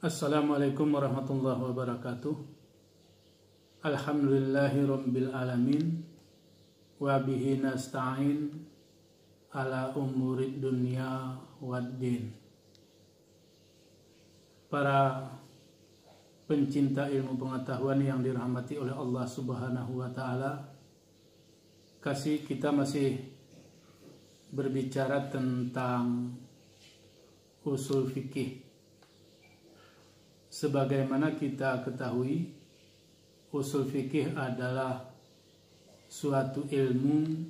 Assalamualaikum warahmatullahi wabarakatuh. Alhamdulillahi rabbil alamin. Wa bihi nasta'in ala umurid dunya waddin. Para pencinta ilmu pengetahuan yang dirahmati oleh Allah Subhanahu wa taala, kita masih berbicara tentang usul fikih. Sebagaimana kita ketahui, usul fikih adalah suatu ilmu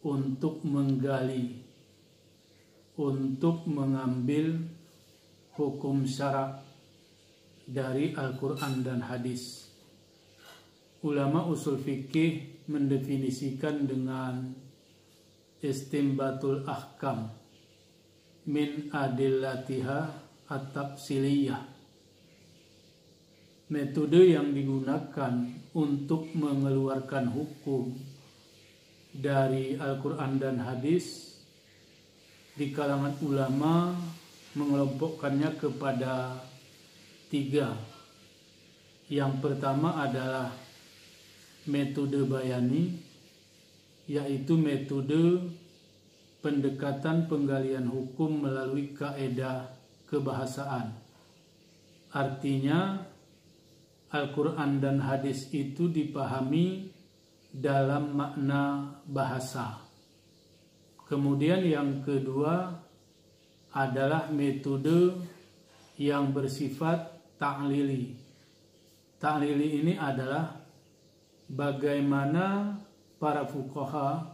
untuk menggali, untuk mengambil hukum syara' dari Al-Quran dan hadis. Ulama usul fikih mendefinisikan dengan istinbatul ahkam min adillatiha at-tafsiliyah. Metode yang digunakan untuk mengeluarkan hukum dari Al-Quran dan hadis di kalangan ulama mengelompokkannya kepada 3. Yang pertama adalah metode bayani, yaitu metode pendekatan penggalian hukum melalui kaedah kebahasaan. Artinya Al-Quran dan hadis itu dipahami dalam makna bahasa. Kemudian yang kedua adalah metode yang bersifat ta'lili. Ta'lili ini adalah bagaimana para fuqaha,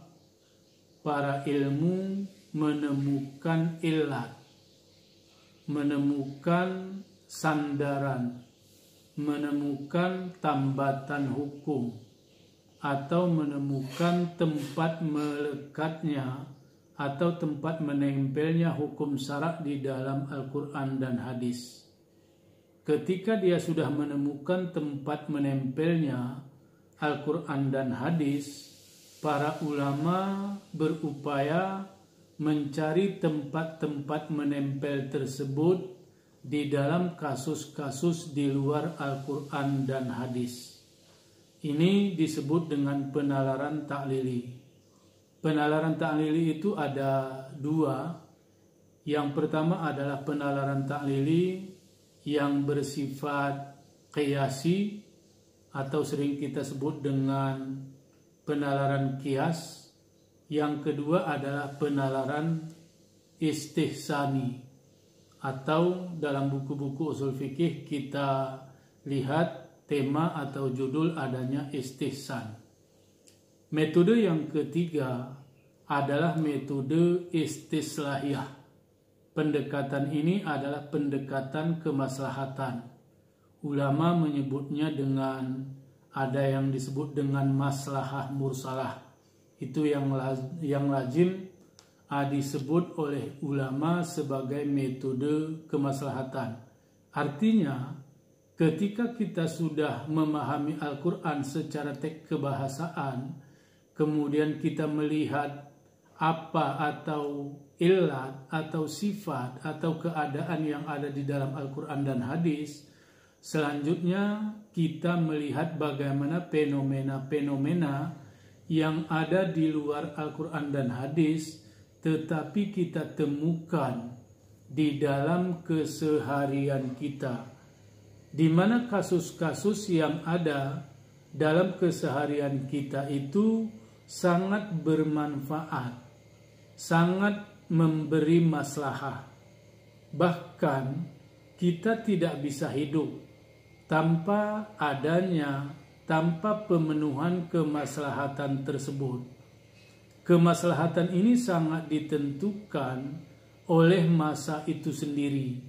para ilmu menemukan illat, menemukan sandaran, menemukan tambatan hukum, atau menemukan tempat melekatnya atau tempat menempelnya hukum syara' di dalam Al-Quran dan hadis. Ketika dia sudah menemukan tempat menempelnya Al-Quran dan hadis, para ulama berupaya mencari tempat-tempat menempel tersebut di dalam kasus-kasus di luar Al-Quran dan hadis. Ini disebut dengan penalaran ta'lili. Penalaran ta'lili itu ada 2. Yang pertama adalah penalaran ta'lili yang bersifat qiyasi atau sering kita sebut dengan penalaran qiyas. Yang kedua adalah penalaran istihsani, atau dalam buku-buku usul fikih kita lihat tema atau judul adanya istihsan. Metode yang ketiga adalah metode istislahiyah. Pendekatan ini adalah pendekatan kemaslahatan. Ulama menyebutnya dengan ada yang disebut dengan maslahah mursalah. Itu yang lazim disebut oleh ulama sebagai metode kemaslahatan. Artinya, ketika kita sudah memahami Al-Quran secara teks kebahasaan, kemudian kita melihat apa atau illat atau sifat atau keadaan yang ada di dalam Al-Quran dan hadis, selanjutnya kita melihat bagaimana fenomena-fenomena yang ada di luar Al-Quran dan hadis tetapi kita temukan di dalam keseharian kita, di mana kasus-kasus yang ada dalam keseharian kita itu sangat bermanfaat, sangat memberi maslahah. Bahkan kita tidak bisa hidup tanpa pemenuhan kemaslahatan tersebut. Kemaslahatan ini sangat ditentukan oleh masa itu sendiri.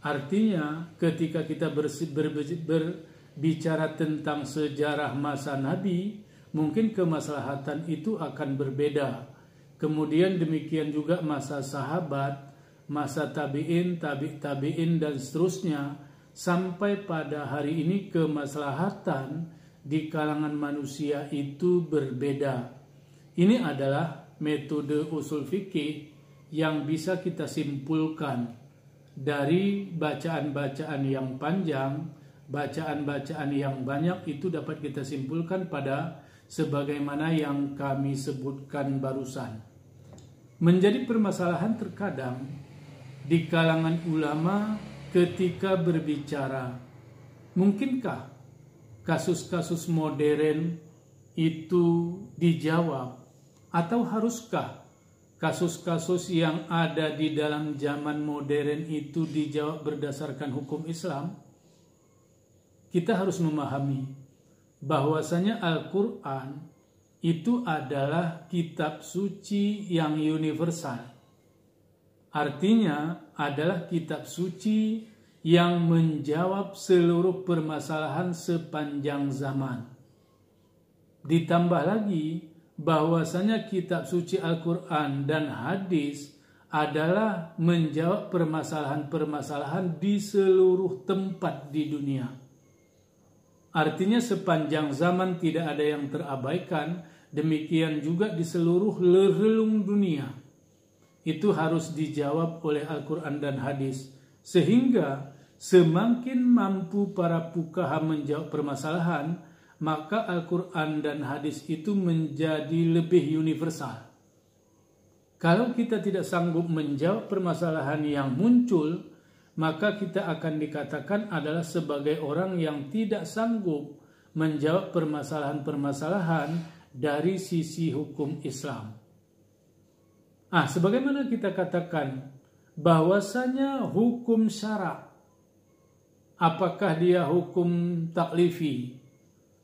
Artinya ketika kita berbicara tentang sejarah masa Nabi, mungkin kemaslahatan itu akan berbeda. Kemudian demikian juga masa sahabat, masa tabi'in, tabi'in dan seterusnya. Sampai pada hari ini kemaslahatan di kalangan manusia itu berbeda. Ini adalah metode usul fikih yang bisa kita simpulkan dari bacaan-bacaan yang panjang, bacaan-bacaan yang banyak itu dapat kita simpulkan pada sebagaimana yang kami sebutkan barusan. Menjadi permasalahan terkadang di kalangan ulama ketika berbicara, mungkinkah kasus-kasus modern itu dijawab, atau haruskah kasus-kasus yang ada di dalam zaman modern itu dijawab berdasarkan hukum Islam? Kita harus memahami bahwasanya Al-Quran itu adalah kitab suci yang universal. Artinya adalah kitab suci yang menjawab seluruh permasalahan sepanjang zaman. Ditambah lagi bahwasanya kitab suci Al-Quran dan hadis adalah menjawab permasalahan-permasalahan di seluruh tempat di dunia. Artinya sepanjang zaman tidak ada yang terabaikan, demikian juga di seluruh relung dunia. Itu harus dijawab oleh Al-Quran dan hadis. Sehingga semakin mampu para fuqaha menjawab permasalahan, maka Al-Quran dan hadis itu menjadi lebih universal. Kalau kita tidak sanggup menjawab permasalahan yang muncul, maka kita akan dikatakan adalah sebagai orang yang tidak sanggup menjawab permasalahan-permasalahan dari sisi hukum Islam. Sebagaimana kita katakan bahwasanya hukum syara, apakah dia hukum taklifi,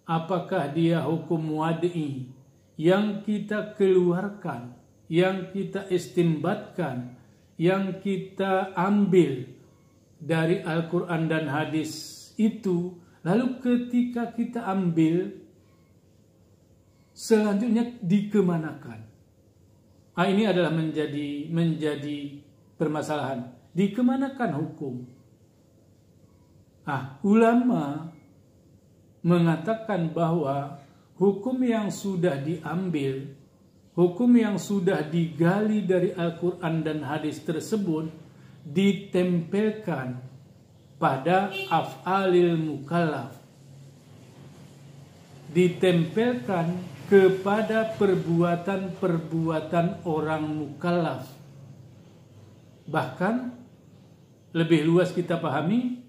apakah dia hukum wad'i, yang kita keluarkan, yang kita istinbatkan, yang kita ambil dari Al-Quran dan hadis itu, lalu ketika kita ambil, selanjutnya dikemanakan? Ini adalah menjadi permasalahan. Dikemanakan hukum? Ulama mengatakan bahwa hukum yang sudah diambil, hukum yang sudah digali dari Al-Quran dan hadis tersebut ditempelkan pada af'alil mukallaf, ditempelkan kepada perbuatan-perbuatan orang mukallaf. Bahkan lebih luas kita pahami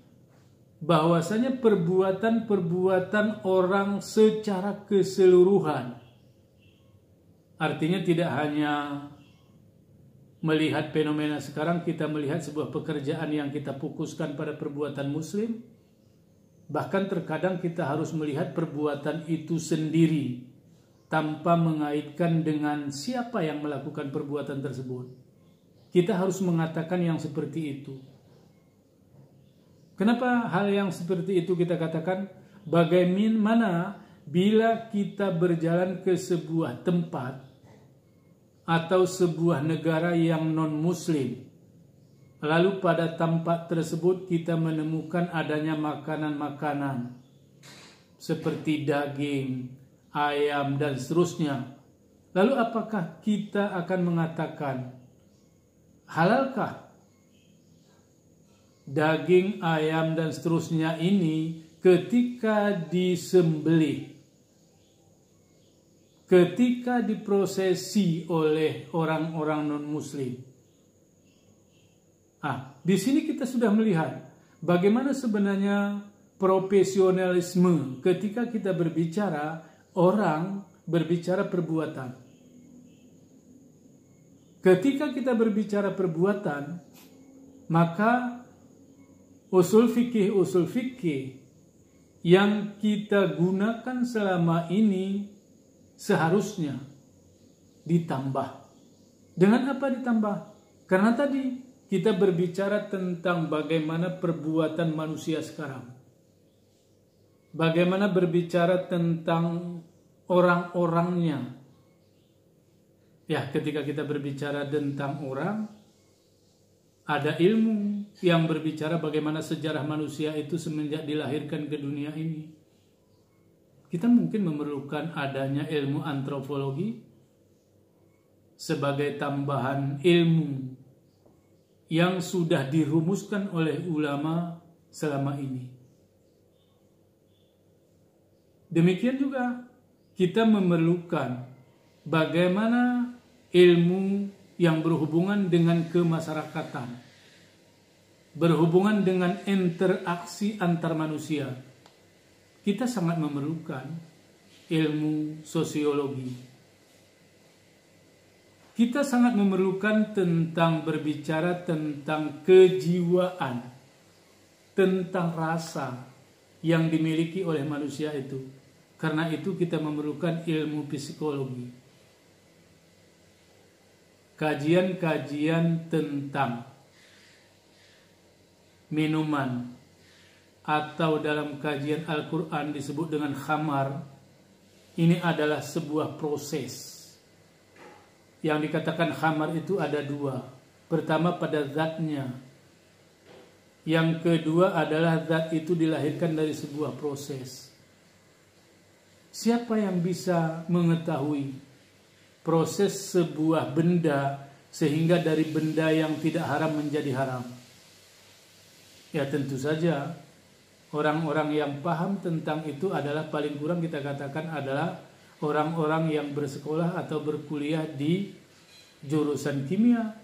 bahwasanya perbuatan-perbuatan orang secara keseluruhan. Artinya tidak hanya melihat fenomena sekarang, kita melihat sebuah pekerjaan yang kita fokuskan pada perbuatan muslim. Bahkan terkadang kita harus melihat perbuatan itu sendiri tanpa mengaitkan dengan siapa yang melakukan perbuatan tersebut. Kita harus mengatakan yang seperti itu. Kenapa hal yang seperti itu kita katakan? Bagaimana bila kita berjalan ke sebuah tempat atau sebuah negara yang non-muslim, lalu pada tempat tersebut kita menemukan adanya makanan-makanan seperti daging, ayam, dan seterusnya. Lalu apakah kita akan mengatakan, halalkah daging, ayam, dan seterusnya ini ketika disembelih, ketika diprosesi oleh orang-orang non-muslim? Di sini kita sudah melihat bagaimana sebenarnya profesionalisme ketika kita berbicara, orang berbicara perbuatan. Ketika kita berbicara perbuatan, maka usul fikih yang kita gunakan selama ini seharusnya ditambah. Dengan apa ditambah? Karena tadi kita berbicara tentang bagaimana perbuatan manusia sekarang. Bagaimana berbicara tentang orang-orangnya. Ketika kita berbicara tentang orang, ada ilmu yang berbicara bagaimana sejarah manusia itu semenjak dilahirkan ke dunia ini. Kita mungkin memerlukan adanya ilmu antropologi sebagai tambahan ilmu yang sudah dirumuskan oleh ulama selama ini. Demikian juga kita memerlukan bagaimana ilmu yang berhubungan dengan kemasyarakatan, berhubungan dengan interaksi antar manusia. Kita sangat memerlukan ilmu sosiologi. Kita sangat memerlukan tentang berbicara tentang kejiwaan, tentang rasa yang dimiliki oleh manusia itu. Karena itu kita memerlukan ilmu psikologi. Kajian-kajian tentang minuman, atau dalam kajian Al-Quran disebut dengan khamar, ini adalah sebuah proses. Yang dikatakan khamar itu ada dua. Pertama pada zatnya. Yang kedua adalah zat itu dilahirkan dari sebuah proses. Siapa yang bisa mengetahui proses sebuah benda sehingga dari benda yang tidak haram menjadi haram? Ya tentu saja orang-orang yang paham tentang itu adalah paling kurang kita katakan adalah orang-orang yang bersekolah atau berkuliah di jurusan kimia.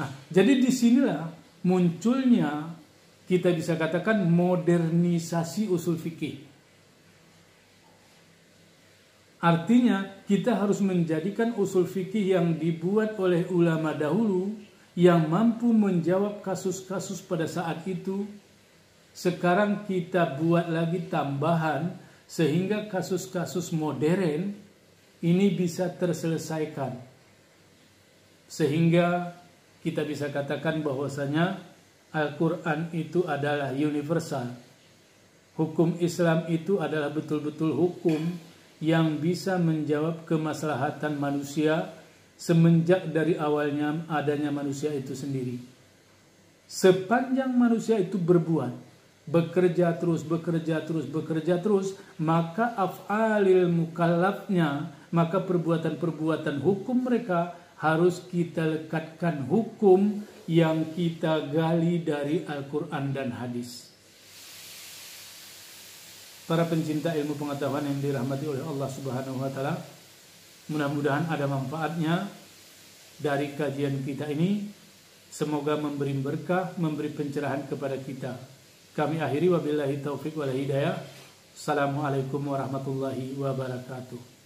Nah, jadi disinilah munculnya kita bisa katakan modernisasi usul fikih. Artinya kita harus menjadikan usul fikih yang dibuat oleh ulama dahulu yang mampu menjawab kasus-kasus pada saat itu, sekarang kita buat lagi tambahan sehingga kasus-kasus modern ini bisa terselesaikan. Sehingga kita bisa katakan bahwasanya Al-Quran itu adalah universal. Hukum Islam itu adalah betul-betul hukum yang bisa menjawab kemaslahatan manusia semenjak dari awalnya adanya manusia itu sendiri. Sepanjang manusia itu berbuat, bekerja terus, maka af'alil mukallafnya, maka perbuatan-perbuatan hukum mereka harus kita lekatkan hukum yang kita gali dari Al-Quran dan hadis. Para pencinta ilmu pengetahuan yang dirahmati oleh Allah Subhanahu wa taala, mudah-mudahan ada manfaatnya dari kajian kita ini. Semoga memberi berkah, memberi pencerahan kepada kita. Kami akhiri wabillahi taufik wal hidayah. Assalamualaikum warahmatullahi wabarakatuh.